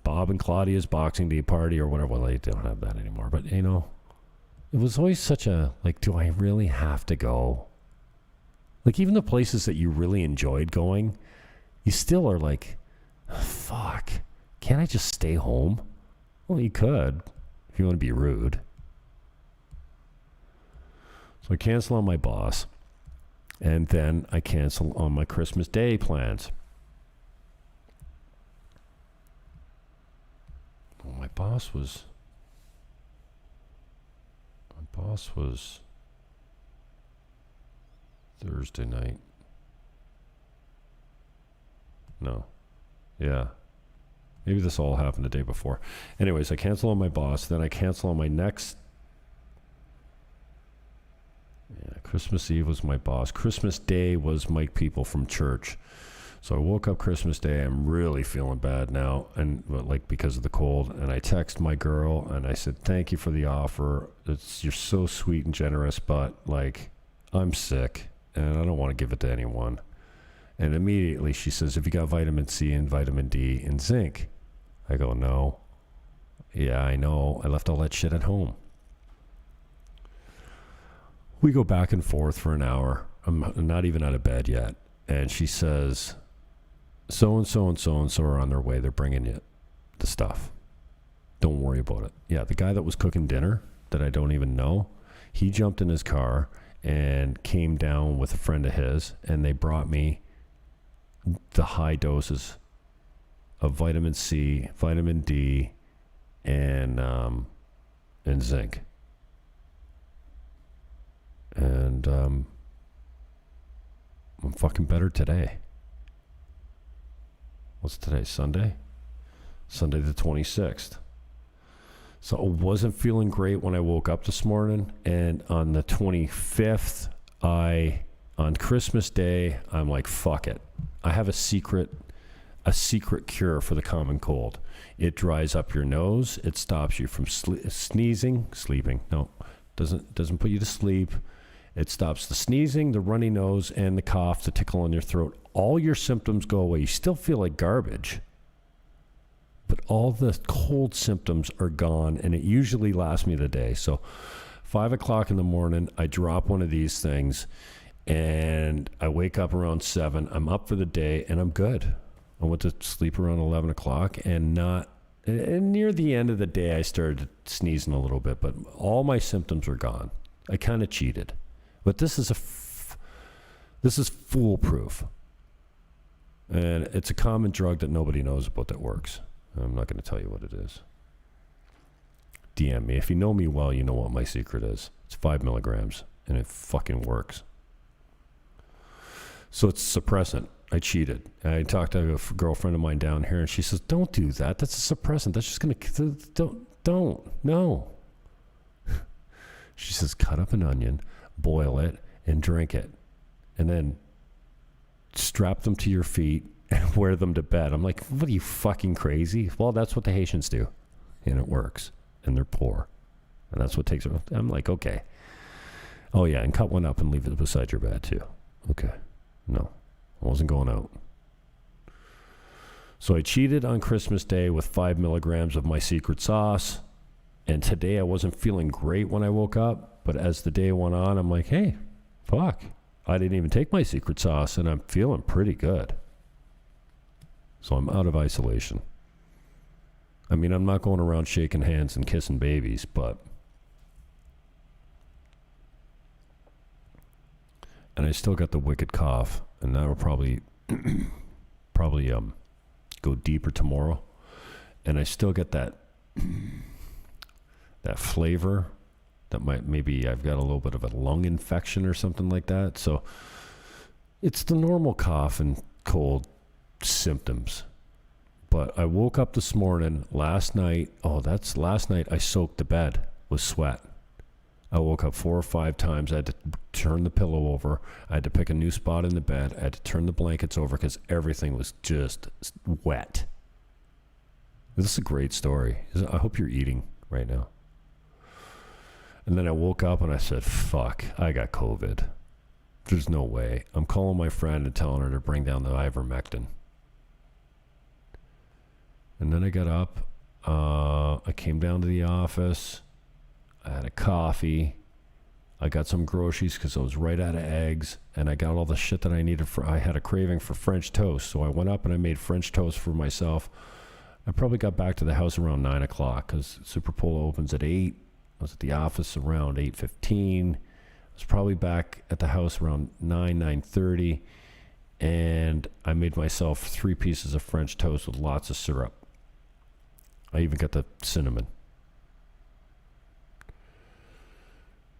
Bob and Claudia's Boxing Day party or whatever. Well, they don't have that anymore. But, it was always such a, like, do I really have to go? Like, even the places that you really enjoyed going, you still are like, fuck, can't I just stay home? Well, you could if you want to be rude. So I cancel on my boss. And then I cancel on my Christmas Day plans. Well, my boss was Thursday night. No. Yeah. Maybe this all happened the day before. Anyways, I cancel on my boss. Then I cancel on my next. Yeah, Christmas Eve was my boss. Christmas Day was my people from church. So I woke up Christmas Day. I'm really feeling bad now, and because of the cold. And I text my girl and I said, "Thank you for the offer. You're so sweet and generous, but I'm sick and I don't want to give it to anyone." And immediately she says, "Have you got vitamin C and vitamin D and zinc?" I go, "No." "Yeah, I know. I left all that shit at home." We go back and forth for an hour. I'm not even out of bed yet, and she says, so-and-so and so-and-so are on their way. They're bringing you the stuff. Don't worry about it. Yeah, the guy that was cooking dinner that I don't even know, he jumped in his car and came down with a friend of his, and they brought me the high doses of vitamin C, vitamin D, and zinc. And I'm fucking better today. What's today? Sunday? Sunday the 26th. So I wasn't feeling great when I woke up this morning. And on the 25th, on Christmas Day, I'm like, fuck it. I have a secret a secret cure for the common cold. It dries up your nose. It stops you from sleeping. No, doesn't put you to sleep. It stops the sneezing, the runny nose, and the cough, the tickle in your throat. All your symptoms go away. You still feel like garbage, but all the cold symptoms are gone, and it usually lasts me the day. So 5 o'clock in the morning, I drop one of these things, and I wake up around 7. I'm up for the day, and I'm good. I went to sleep around 11 o'clock, and near the end of the day, I started sneezing a little bit, but all my symptoms were gone. I kind of cheated. But this is foolproof. And it's a common drug that nobody knows about that works. I'm not going to tell you what it is. DM me. If you know me well, you know what my secret is. It's 5 milligrams, and it fucking works. So it's suppressant. I cheated. I talked to a girlfriend of mine down here, and she says, don't do that. That's a suppressant. That's just going to... No. She says, cut up an onion, boil it, and drink it. And then strap them to your feet and wear them to bed. I'm like, what are you, fucking crazy? Well, that's what the Haitians do. And it works. And they're poor. And that's what takes it. I'm like, okay. Oh, yeah, and cut one up and leave it beside your bed, too. Okay. No, I wasn't going out. So I cheated on Christmas Day with 5 milligrams of my secret sauce. And today I wasn't feeling great when I woke up. But as the day went on, I'm like, hey, fuck. I didn't even take my secret sauce, and I'm feeling pretty good. So I'm out of isolation. I mean, I'm not going around shaking hands and kissing babies, but... And I still got the wicked cough, and that will probably go deeper tomorrow. And I still get that flavor that maybe I've got a little bit of a lung infection or something like that. So it's the normal cough and cold symptoms. But I woke up this morning, last night, I soaked the bed with sweat. I woke up 4 or 5 times. I had to turn the pillow over. I had to pick a new spot in the bed. I had to turn the blankets over because everything was just wet. This is a great story. I hope you're eating right now. And then I woke up and I said, fuck, I got COVID. There's no way. I'm calling my friend and telling her to bring down the ivermectin. And then I got up. I came down to the office. I had a coffee. I got some groceries because I was right out of eggs. And I got all the shit that I needed. I had a craving for French toast. So I went up and I made French toast for myself. I probably got back to the house around 9 o'clock because Super Polo opens at 8. I was at the office around 8:15. I was probably back at the house around 9:30. And I made myself 3 pieces of French toast with lots of syrup. I even got the cinnamon.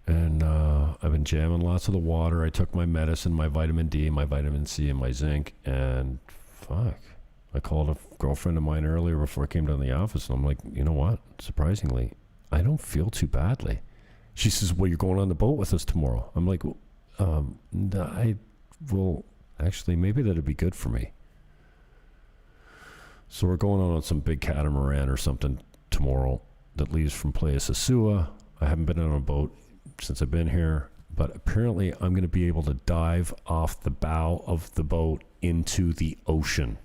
And I've been jamming lots of the water. I took my medicine, my vitamin D, my vitamin C, and my zinc. And fuck. I called a girlfriend of mine earlier before I came down to the office. And I'm like, you know what? Surprisingly, I don't feel too badly. She says, well, you're going on the boat with us tomorrow. I'm like, I will actually, maybe that'd be good for me. So we're going on some big catamaran or something tomorrow that leaves from Playa Sosua. I haven't been on a boat since I've been here, but apparently I'm going to be able to dive off the bow of the boat into the ocean.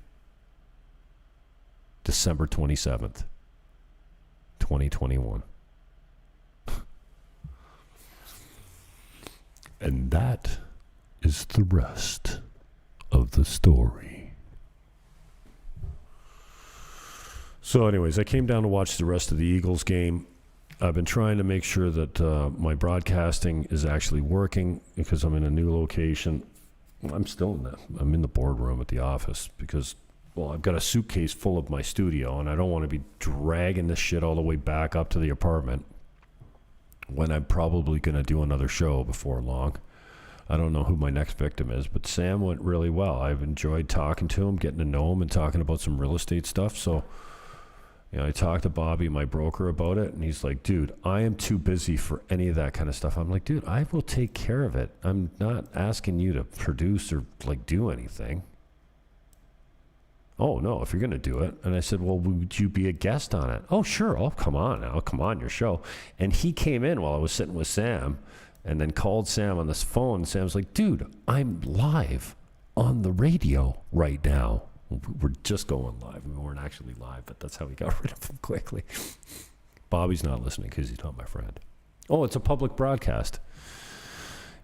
December 27th, 2021. And that is the rest of the story. So anyways, I came down to watch the rest of the Eagles game. I've been trying to make sure that my broadcasting is actually working because I'm in a new location. I'm in the boardroom at the office because, well, I've got a suitcase full of my studio and I don't want to be dragging this shit all the way back up to the apartment when I'm probably going to do another show before long. I don't know who my next victim is, but Sam went really well. I've enjoyed talking to him, getting to know him, and talking about some real estate stuff. So, you know, I talked to Bobby, my broker, about it, and he's like, dude, I am too busy for any of that kind of stuff. I'm like, dude, I will take care of it. I'm not asking you to produce or, like, do anything. Oh, no, if you're going to do it. And I said, well, would you be a guest on it? Oh, sure. Oh, come on now. Come on, your show. And he came in while I was sitting with Sam and then called Sam on this phone. Sam's like, dude, I'm live on the radio right now. We're just going live. We weren't actually live, but that's how we got rid of him quickly. Bobby's not listening because he's not my friend. Oh, it's a public broadcast.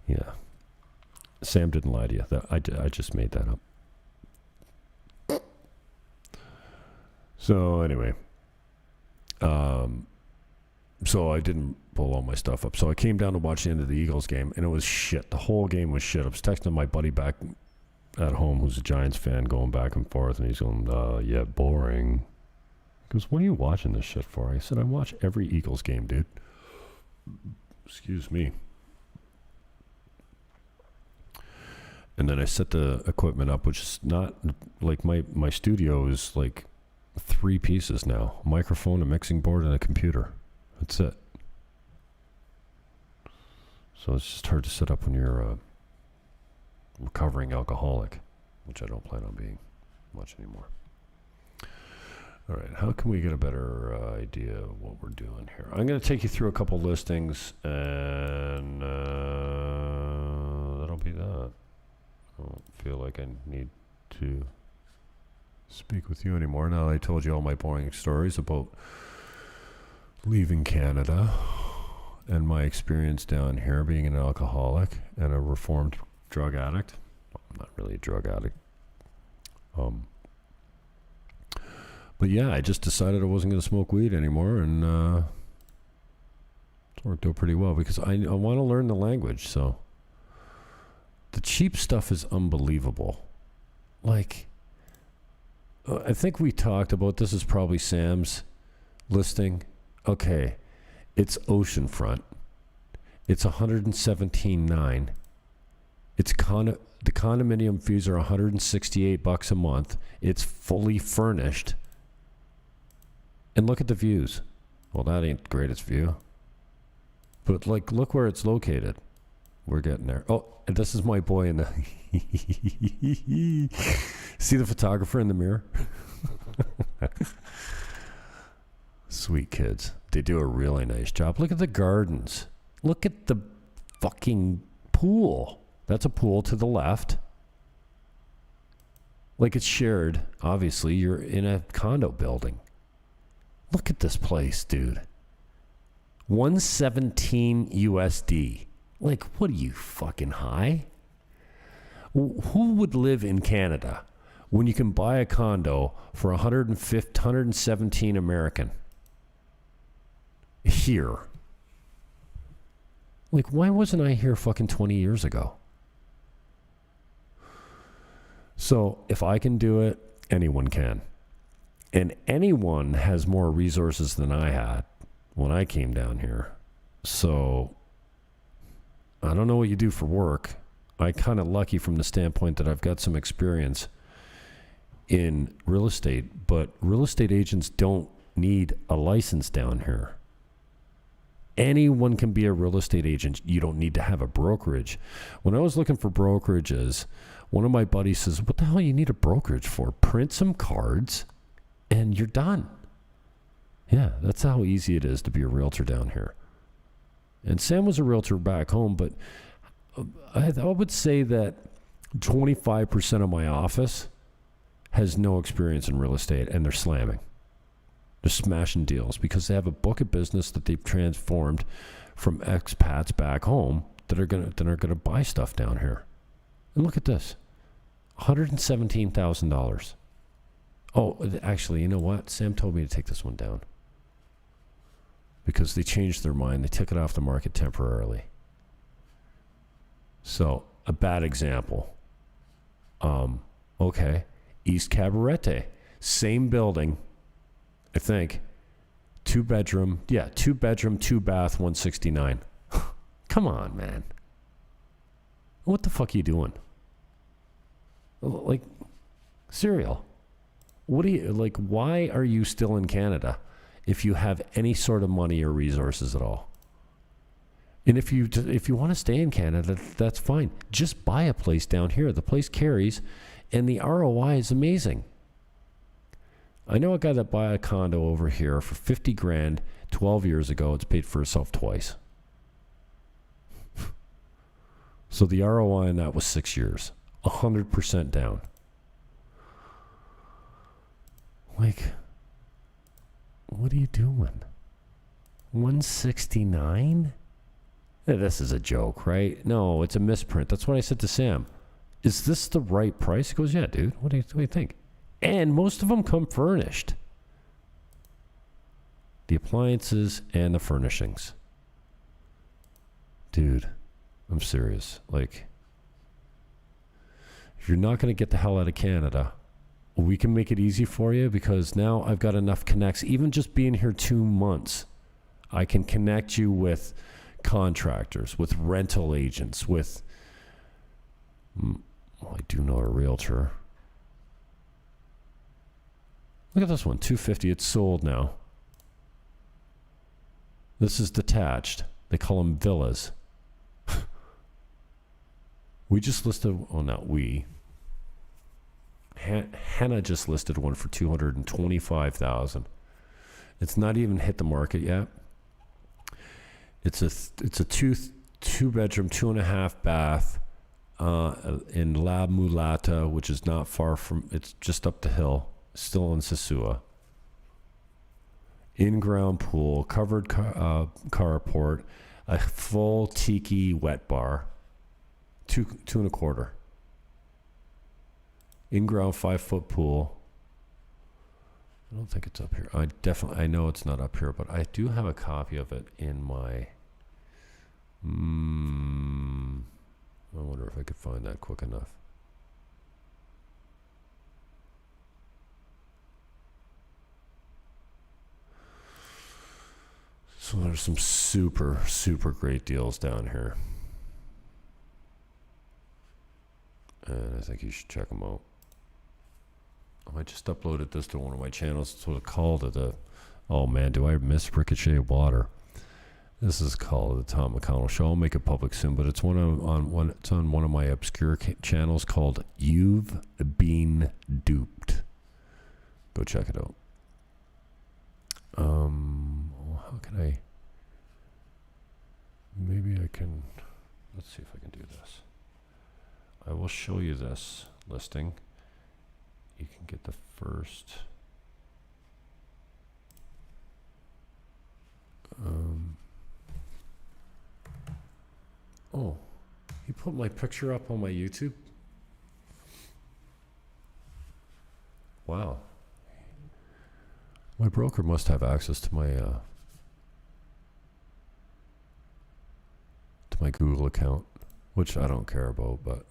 Yeah. Sam didn't lie to you. I just made that up. So anyway, so I didn't pull all my stuff up. So I came down to watch the end of the Eagles game, and it was shit. The whole game was shit. I was texting my buddy back at home who's a Giants fan, going back and forth, and he's going, yeah, boring. He goes, what are you watching this shit for? I said, I watch every Eagles game, dude. Excuse me. And then I set the equipment up, which is not, like, my studio is, like, 3 pieces now. A microphone, a mixing board, and a computer. That's it. So it's just hard to set up when you're a recovering alcoholic, which I don't plan on being much anymore. All right, how can we get a better idea of what we're doing here? I'm going to take you through a couple listings, and that'll be that. I don't feel like I need to speak with you anymore now that I told you all my boring stories about leaving Canada and my experience down here being an alcoholic and a reformed drug addict. I'm not really a drug addict. But yeah, I just decided I wasn't going to smoke weed anymore, and it worked out pretty well because I want to learn the language. So the cheap stuff is unbelievable. Like, I think we talked about, this is probably Sam's listing. Okay, it's oceanfront. It's $117.9. It's the condominium fees are $168 a month. It's fully furnished. And look at the views. Well, that ain't the greatest view. But like, look where it's located. We're getting there. Oh, and this is my boy in the see the photographer in the mirror? Sweet kids. They do a really nice job. Look at the gardens. Look at the fucking pool. That's a pool to the left. Like, it's shared. Obviously, you're in a condo building. Look at this place, dude. $117 USD. Like, what are you, fucking high? Who would live in Canada when you can buy a condo for $117 American? Here. Like, why wasn't I here fucking 20 years ago? So, if I can do it, anyone can. And anyone has more resources than I had when I came down here. So, I don't know what you do for work. I'm kind of lucky from the standpoint that I've got some experience in real estate, but real estate agents don't need a license down here. Anyone can be a real estate agent. You don't need to have a brokerage. When I was looking for brokerages, one of my buddies says, what the hell you need a brokerage for? Print some cards and you're done. Yeah, that's how easy it is to be a realtor down here. And Sam was a realtor back home, but I would say that 25% of my office has no experience in real estate, and they're slamming. They're smashing deals because they have a book of business that they've transformed from expats back home that are gonna buy stuff down here. And look at this, $117,000. Oh, actually, you know what? Sam told me to take this one down because they changed their mind. They took it off the market temporarily. So, a bad example. Okay, East Cabarete, same building, I think. 2-bedroom, 2-bath, 169. Come on, man. What the fuck are you doing? Like, cereal. What do you, like, why are you still in Canada if you have any sort of money or resources at all? And if you want to stay in Canada, that's fine. Just buy a place down here. The place carries, and the ROI is amazing. I know a guy that bought a condo over here for 50 grand 12 years ago. It's paid for itself twice. So the ROI on that was 6 years. 100% down. Like, what are you doing? 169? This is a joke, right? No, it's a misprint. That's what I said to Sam. Is this the right price? He goes, yeah, dude. What do you think? And most of them come furnished. The appliances and the furnishings. Dude, I'm serious. Like, if you're not going to get the hell out of Canada, we can make it easy for you because now I've got enough connects. Even just being here 2 months, I can connect you with contractors, with rental agents, with... Well, I do know a realtor. Look at this one, $250. It's sold now. This is detached. They call them villas. We just listed, oh, not we. Hannah just listed one for $225,000. It's not even hit the market yet. It's a two bedroom, 2.5 bath in La Mulata, which is not far from. It's just up the hill, still in Sosua. In-ground pool, covered carport, a full tiki wet bar, two and a quarter. In-ground 5-foot pool. I don't think it's up here. I know it's not up here, but I do have a copy of it in my... I wonder if I could find that quick enough. So there's some super, super great deals down here. And I think you should check them out. I just uploaded this to one of my channels. It's what it's called. Oh man, do I miss Ricochet Water? This is called the Tom McConnell Show. I'll make it public soon, but it's it's on one of my obscure channels called You've Been Duped. Go check it out. How can I? Maybe I can. Let's see if I can do this. I will show you this listing. You can get the first. Oh, he put my picture up on my YouTube? Wow. My broker must have access to my Google account, which I don't care about, but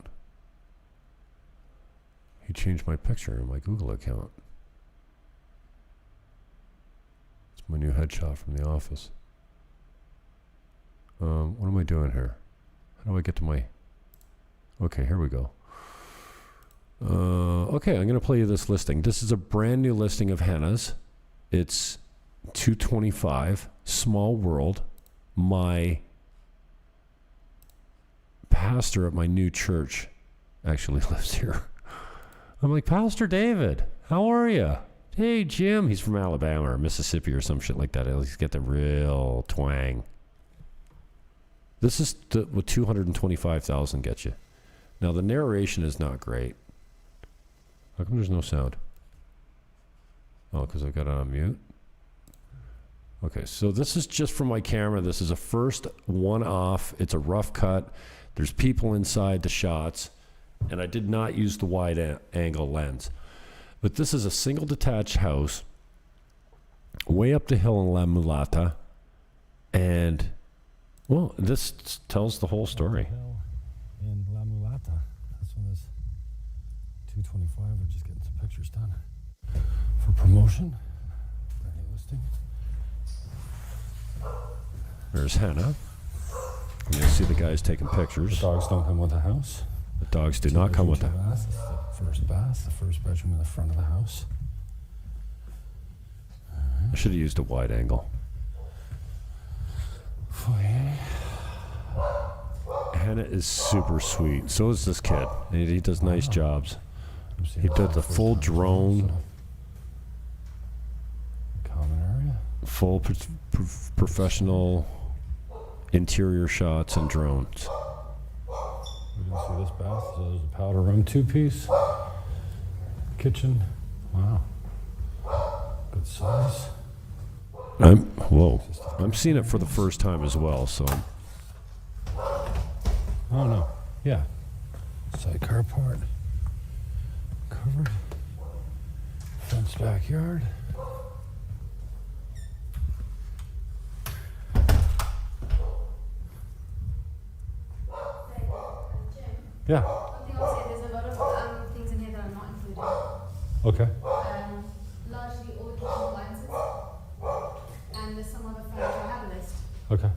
he changed my picture in my Google account. It's my new headshot from the office. What am I doing here? How do I get to my... Okay, here we go. Okay, I'm going to play you this listing. This is a brand new listing of Hannah's. It's $225, small world. My pastor at my new church actually lives here. I'm like, Pastor David, how are you? Hey, Jim. He's from Alabama or Mississippi or some shit like that. At least get the real twang. This is what $225,000 gets you. Now, the narration is not great. How come there's no sound? Oh, because I've got it on mute? Okay, so this is just from my camera. This is a first one-off. It's a rough cut. There's people inside the shots. And I did not use the wide-angle lens. But this is a single detached house way up the hill in La Mulata. And... well, this tells the whole story. In La Mulata. This one is $225. We're just getting some pictures done for promotion. Brand new listing. There's Hannah. And you'll see the guys taking pictures. The dogs don't come with the house. The dogs do not come with the bath. This is the first bath, the first bedroom in the front of the house. I should have used a wide angle. Foyer. Hannah is super sweet. So is this kid. He does nice jobs. He does the full drone. full professional interior shots and drones. We can see this bath. So there's a powder room, 2-piece. Kitchen. Wow. Good size. I'm seeing it for the first time as well, so. Oh no. Yeah. Sidecar part. Covered. Fenced backyard. Yeah. One thing I'll say, there's a lot of things in here that are not included. Okay. Largely all the kitchen appliances, and there's some other furniture I have a list, Okay.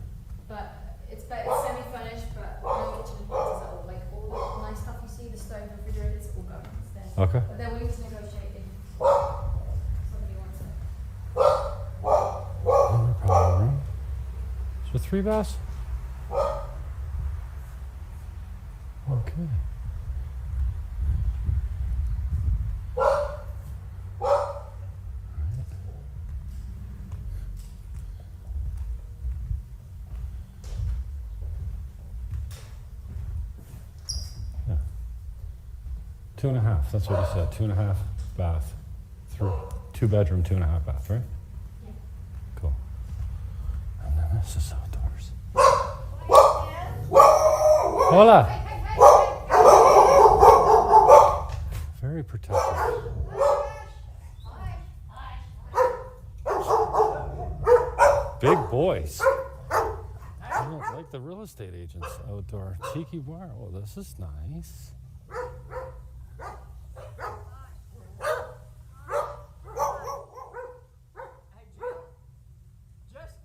but it's semi-furnished, but no kitchen appliances at all. Like all the nice stuff you see, the stove, refrigerator, it's all gone. It's there. Okay. But they're willing to negotiate if somebody wants it. Another powder room. So 3 baths? Okay. Yeah. 2.5, that's what you said. 2.5 bath. 2 bedroom, 2.5 bath, right? Yeah. Cool. And then this is outdoors. Hola. Very protective. Big boys. I don't like the real estate agents outdoor. Tiki bar. Oh, this is nice. Just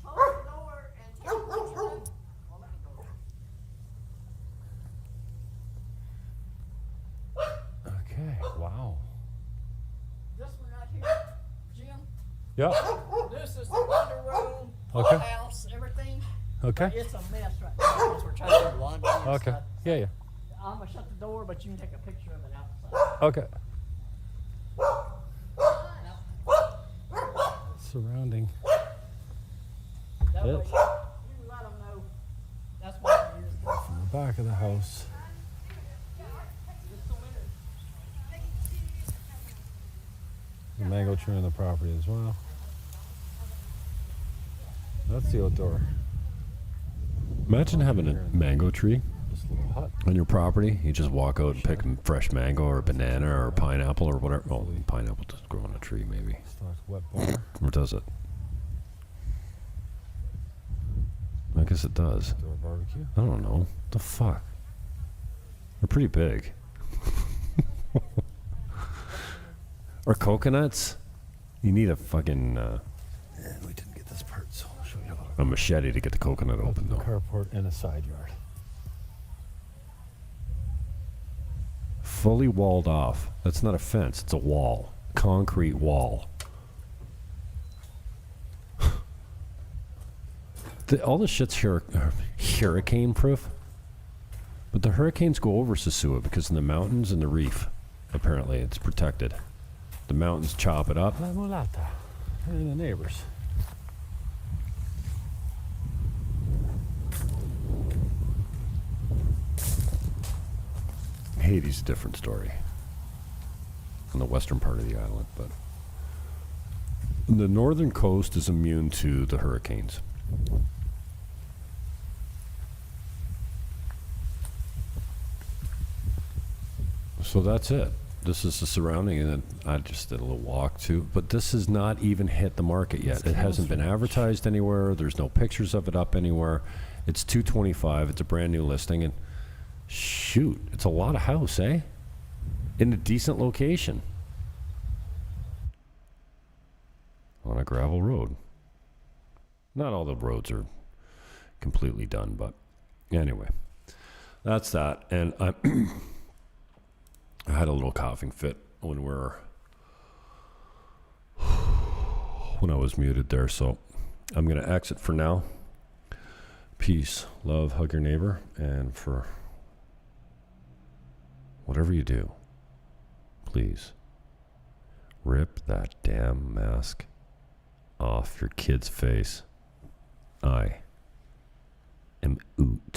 close the door and take a picture. Well, let me go. Okay. Wow. This one right here, Jim, Yep. this is the laundry room, Okay. house, everything. Okay. It's a mess right now because we're trying to do laundry and Okay. stuff. Yeah, yeah. I'm gonna shut the door, but you can take a picture of it outside. Okay. Surrounding. That way, Yes. you can let them know that's what it is. From the back of the house. The mango tree on the property as well. That's the outdoor. Imagine having a mango tree This little hut. on your property. You just walk out and pick a fresh mango or banana or pineapple or whatever. Well, pineapple doesn't grow on a tree, maybe. Stocked wet bar. Or does it? I guess it does. Outdoor barbecue. I don't know. The fuck? They're pretty big. Or coconuts? You need a fucking We didn't get this part, so I'll show you. a machete to get the coconut open, The though. carport and a side yard. Fully walled off. That's not a fence. It's a wall. Concrete wall. All the shit's hurricane proof. But the hurricanes go over Sosua because in the mountains and the reef, apparently, it's protected. The mountains chop it up. La mulata. And the neighbors. Haiti's a different story. On the western part of the island, but the northern coast is immune to the hurricanes. So that's it. This is the surrounding, and then I just did a little walk too. But this has not even hit the market yet. It hasn't been advertised anywhere. There's no pictures of it up anywhere. It's $225. It's a brand new listing, and shoot, it's a lot of house, eh? In a decent location. On a gravel road. Not all the roads are completely done, but anyway. That's that. And I had a little coughing fit when I was muted there, so I'm going to exit for now. Peace, love, hug your neighbor, and for whatever you do, please rip that damn mask off your kid's face. I am Oot.